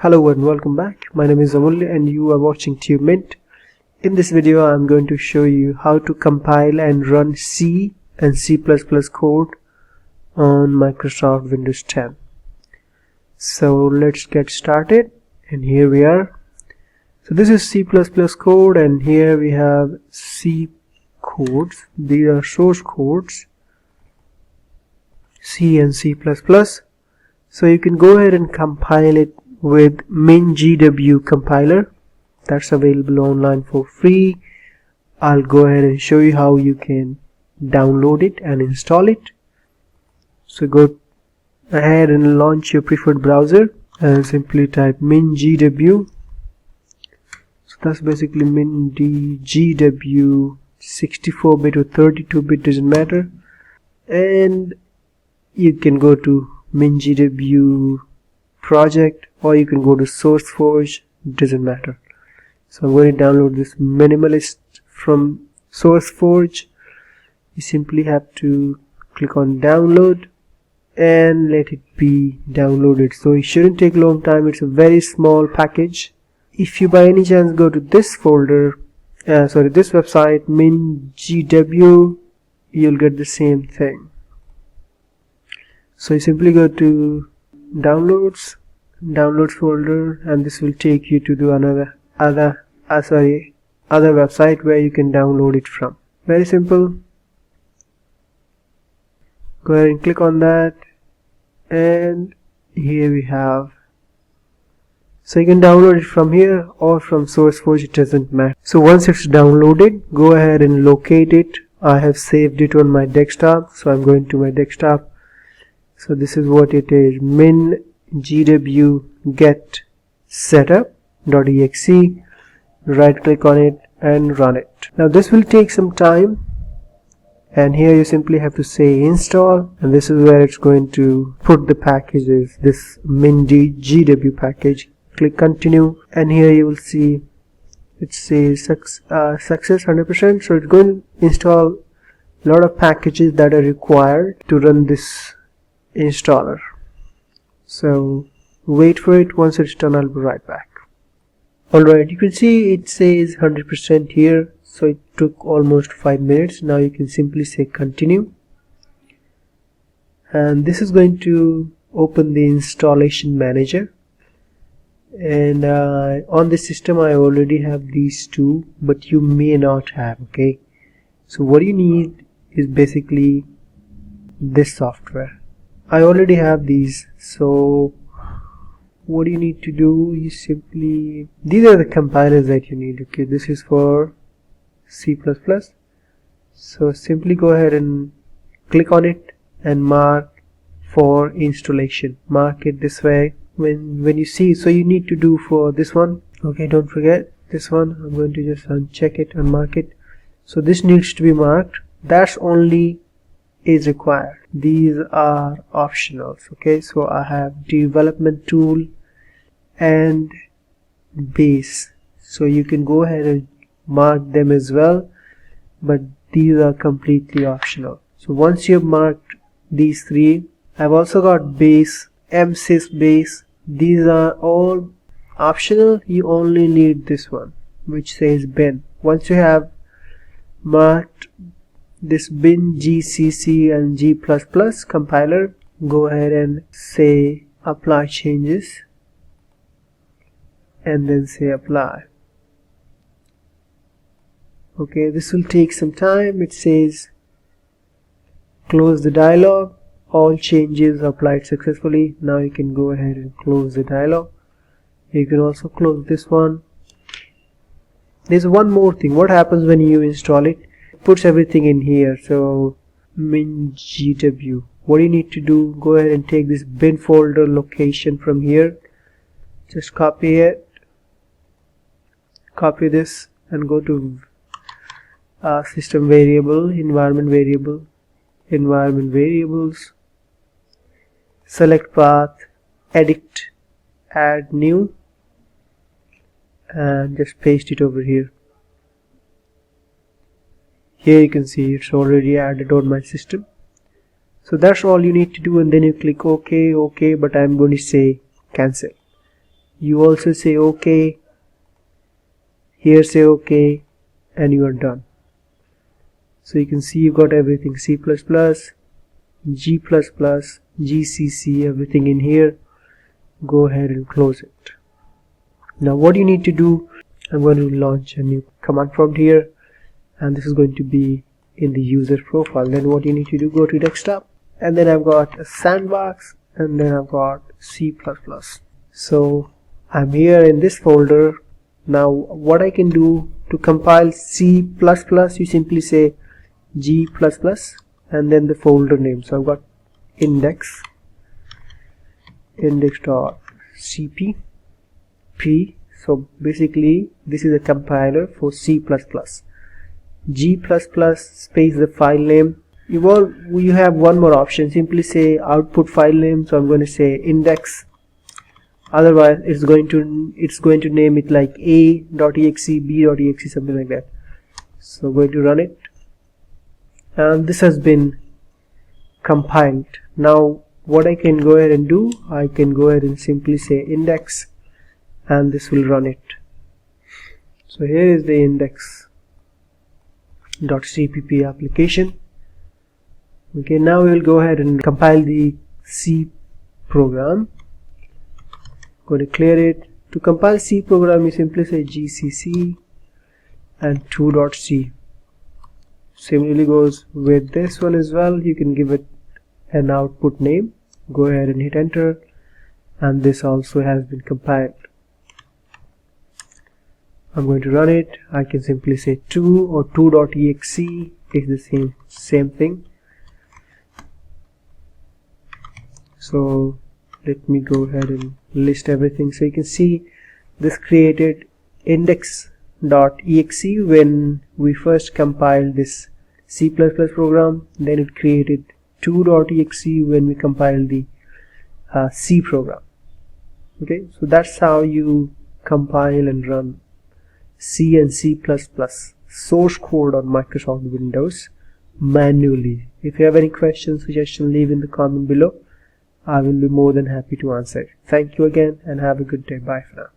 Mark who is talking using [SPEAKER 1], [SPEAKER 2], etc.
[SPEAKER 1] Hello and welcome back. My name is Amulya and you are watching TubeMint. In this video I am going to show you how to compile and run C and C++ code on Microsoft Windows 10. So let's get started, and here we are. So this is C++ code, and here we have C codes. These are source codes, C and C++. So you can go ahead and compile it with minGW compiler that's available online for free. I'll go ahead and show you how you can download it and install it. So go ahead and launch your preferred browser and simply type minGW. So that's basically minGW, 64-bit or 32-bit, doesn't matter. And you can go to minGW project, or you can go to SourceForge, doesn't matter. So I'm going to download this minimalist from SourceForge. You simply have to click on download and let it be downloaded. So it shouldn't take a long time. It's a very small package. If you by any chance go to this folder, this website minGW, you'll get the same thing. So you simply go to downloads folder, and this will take you to the other website where you can download it from. Very simple. Go ahead and click on that, and here we have. So you can download it from here or from SourceForge, it doesn't matter. So once it's downloaded, go ahead and locate it. I have saved it on my desktop, so I'm going to my desktop. So this is what it is: minGW get setup.exe. Right click on it and run it. Now this will take some time, and here you simply have to say install, and this is where it's going to put the packages, this minGW package. Click continue, and here you will see it says success 100%. So it's going to install a lot of packages that are required to run this installer. So wait for it. Once it's done, I'll be right back. Alright, you can see it says 100% here, so it took almost 5 minutes. Now you can simply say continue, and this is going to open the installation manager. And on this system I already have these two, but you may not have. Okay, so what you need is basically this software. I already have these, so what you need to do is simply, these are the compilers that you need. Okay, this is for C++. So simply go ahead and click on it and mark for installation. Mark it this way when you see. So you need to do for this one. Okay, don't forget this one. I'm going to just uncheck it and mark it. So this needs to be marked. That's only is required. These are optionals. Okay, so I have development tool and base, so you can go ahead and mark them as well, but these are completely optional. So once you've marked these three, I've also got base, msys base. These are all optional. You only need this one which says bin. Once you have marked this bin GCC and G++ compiler, go ahead and say apply changes, and then say apply. Okay, this will take some time. It says close the dialog, all changes applied successfully. Now you can go ahead and close the dialog. You can also close this one. There's one more thing. What happens when you install it? Puts everything in here. So minGW, what you need to do, go ahead and take this bin folder location from here, just copy it, copy this, and go to system variable, environment variables, select path, edit, add new, and just paste it over here. Here you can see it's already added on my system. So that's all you need to do, and then you click OK, but I'm going to say cancel. You also say OK, here say OK, and you are done. So you can see you got everything, C++, G++, GCC, everything in here. Go ahead and close it. Now what you need to do, I'm going to launch a new command prompt here, and this is going to be in the user profile. Then what you need to do, go to desktop, and then I've got a sandbox, and then I've got C++. So I'm here in this folder. Now what I can do to compile C++, you simply say G++ and then the folder name. So I've got index.cpp. So basically this is a compiler for C++. G++ space the file name. You have one more option, simply say output file name. So I'm going to say index, otherwise it's going to name it like a.exe, b.exe, something like that. So I'm going to run it, and this has been compiled. Now what I can go ahead and do, I can go ahead and simply say index, and this will run it. So here is the index.cpp application. Okay, now we will go ahead and compile the C program. Going to clear it. To compile C program, you simply say gcc and 2.c. Similarly goes with this one as well. You can give it an output name. Go ahead and hit enter, and this also has been compiled. I'm going to run it. I can simply say 2 or 2.exe is the same thing. So let me go ahead and list everything. So you can see this created index.exe when we first compiled this C++ program. Then it created 2.exe when we compiled the C program. Okay, so that's how you compile and run C and C++ source code on Microsoft Windows manually. If you have any questions, suggestions, leave in the comment below. I will be more than happy to answer. Thank you again, and have a good day. Bye for now.